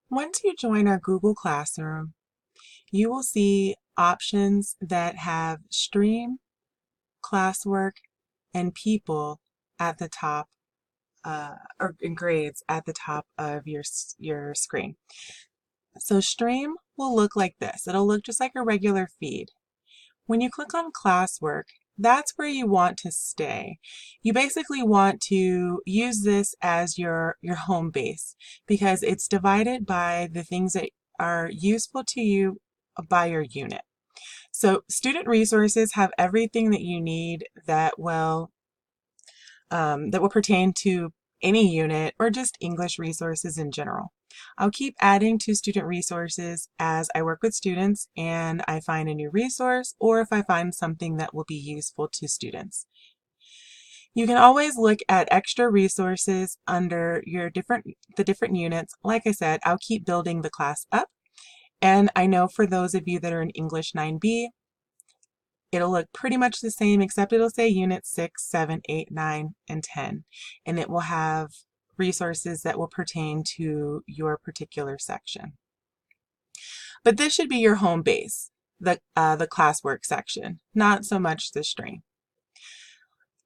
Once you join our Google Classroom, you will see options that have stream, classwork, and people at the top, or in grades at the top of your screen. So stream will look like this. It'll look just like a regular feed. When you click on classwork, that's where you want to stay. You basically want to use this as your home base because it's divided by the things that are useful to you by your unit. So student resources have everything that you need that will pertain to any unit or just English resources in general. I'll keep adding to student resources as I work with students and I find a new resource or if I find something that will be useful to students. You can always look at extra resources under the different units. Like I said, I'll keep building the class up. And I know for those of you that are in English 9B, it'll look pretty much the same except it'll say Unit 6, 7, 8, 9, and 10. And it will have resources that will pertain to your particular section. But this should be your home base, the classwork section, not so much the stream.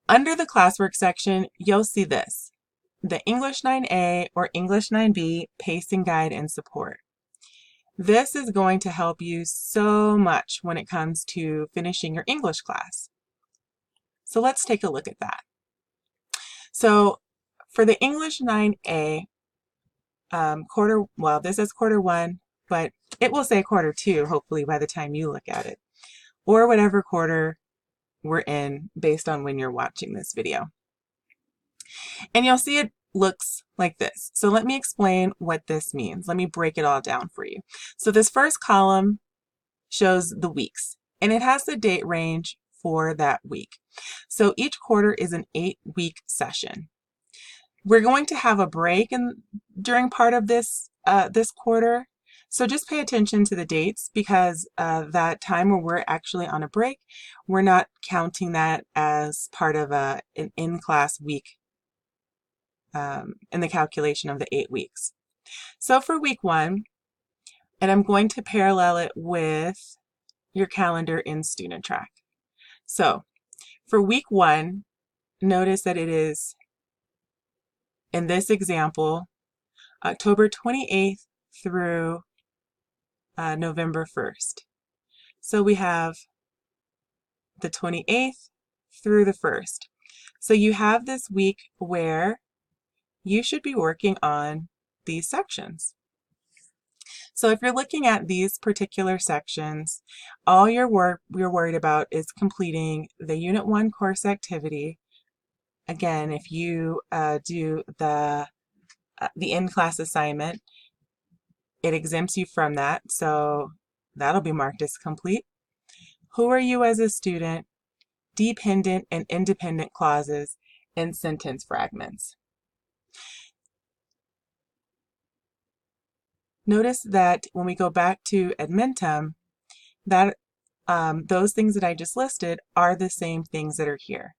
Under the classwork section, you'll see this, the English 9A or English 9B Pacing Guide and Support. This is going to help you so much when it comes to finishing your English class. So let's take a look at that. So for the English 9A, this is quarter one, but it will say quarter two, hopefully by the time you look at it, or whatever quarter we're in based on when you're watching this video. And you'll see it looks like this. So let me explain what this means. Let me break it all down for you. So this first column shows the weeks, and it has the date range for that week. So each quarter is an 8-week session. We're going to have a break during part of this quarter. So just pay attention to the dates because that time where we're actually on a break, we're not counting that as part of an in-class week in the calculation of the 8 weeks. So for week 1, and I'm going to parallel it with your calendar in StudentTrack. So for week 1, notice that it is, in this example, October 28th through November 1st. So we have the 28th through the 1st. So you have this week where you should be working on these sections. So if you're looking at these particular sections, all you're worried about is completing the Unit 1 course activity. Again, if you do the in-class assignment, it exempts you from that, so that'll be marked as complete. Who are you as a student? Dependent and independent clauses and sentence fragments. Notice that when we go back to Edmentum, that those things that I just listed are the same things that are here.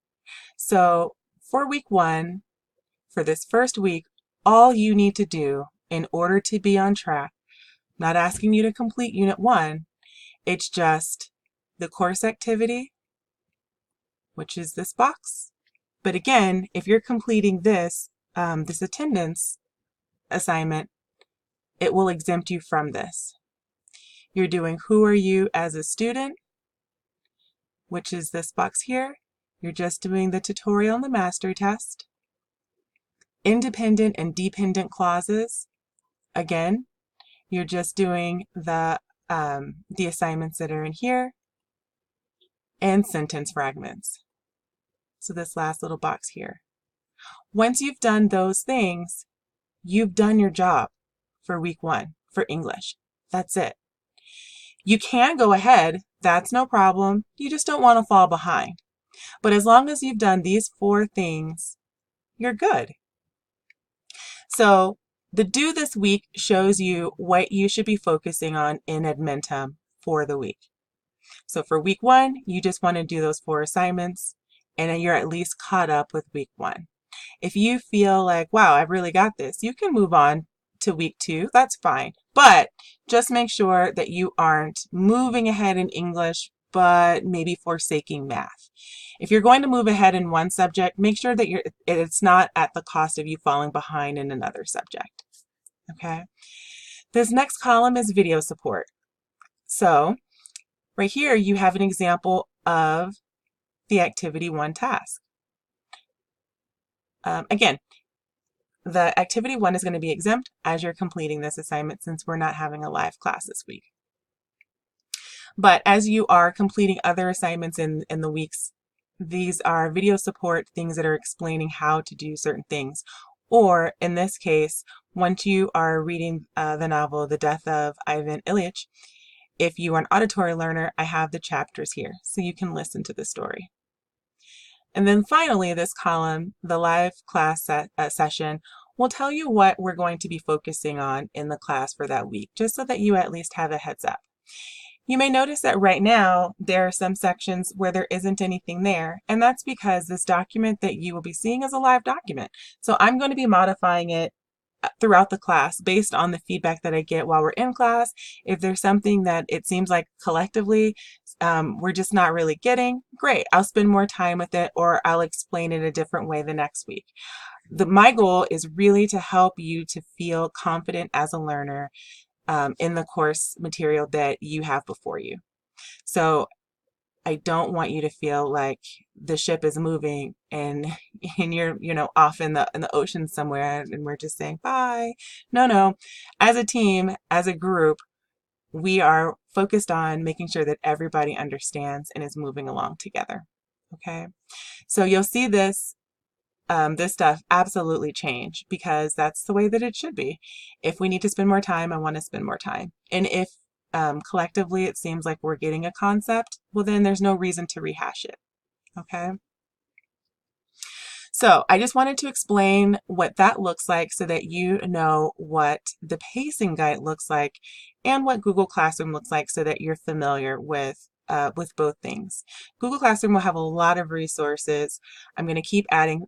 So for week 1, for this first week, all you need to do in order to be on track, not asking you to complete Unit 1, it's just the course activity, which is this box. But again, if you're completing this attendance assignment, it will exempt you from this. You're doing who are you as a student, which is this box here. You're just doing the tutorial and the mastery test. Independent and dependent clauses. Again, you're just doing the assignments that are in here. And sentence fragments. So this last little box here. Once you've done those things, you've done your job for week 1 for English. That's it. You can go ahead, that's no problem. You just don't want to fall behind. But as long as you've done these 4 things, you're good. So the due this week shows you what you should be focusing on in Edmentum for the week. So for week 1, you just want to do those 4 assignments, and then you're at least caught up with week 1. If you feel like, wow, I've really got this, you can move on to week 2, that's fine. But just make sure that you aren't moving ahead in English, but maybe forsaking math. If you're going to move ahead in one subject, make sure that it's not at the cost of you falling behind in another subject. Okay? This next column is video support. So right here, you have an example of the Activity 1 task. Again, the Activity 1 is going to be exempt as you're completing this assignment since we're not having a live class this week. But as you are completing other assignments in the weeks, these are video support, things that are explaining how to do certain things. Or in this case, once you are reading the novel, The Death of Ivan Ilyich, if you are an auditory learner, I have the chapters here so you can listen to the story. And then finally, this column, the live class session, will tell you what we're going to be focusing on in the class for that week, just so that you at least have a heads up. You may notice that right now there are some sections where there isn't anything there, and that's because this document that you will be seeing is a live document. So I'm going to be modifying it throughout the class based on the feedback that I get while we're in class. If there's something that it seems like collectively we're just not really getting, great, I'll spend more time with it, or I'll explain it a different way the next week. My goal is really to help you to feel confident as a learner in the course material that you have before you. So I don't want you to feel like the ship is moving and you're, off in the ocean somewhere and we're just saying bye. No. As a team, as a group, we are focused on making sure that everybody understands and is moving along together. Okay? So you'll see this stuff absolutely change because that's the way that it should be. If we need to spend more time, I want to spend more time. And if collectively it seems like we're getting a concept, well then there's no reason to rehash it. Okay? So I just wanted to explain what that looks like so that you know what the pacing guide looks like and what Google Classroom looks like so that you're familiar with both things. Google Classroom will have a lot of resources. I'm going to keep adding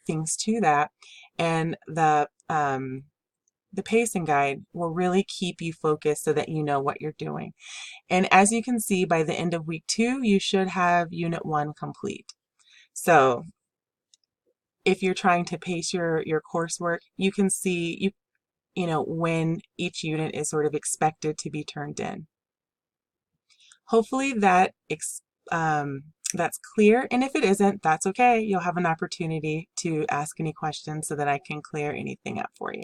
things to that, and the pacing guide will really keep you focused so that you know what you're doing. And as you can see, by the end of week 2, you should have Unit 1 complete. So if you're trying to pace your coursework, you can see when each unit is sort of expected to be turned in. Hopefully that's clear, and if it isn't, that's okay. You'll have an opportunity to ask any questions so that I can clear anything up for you.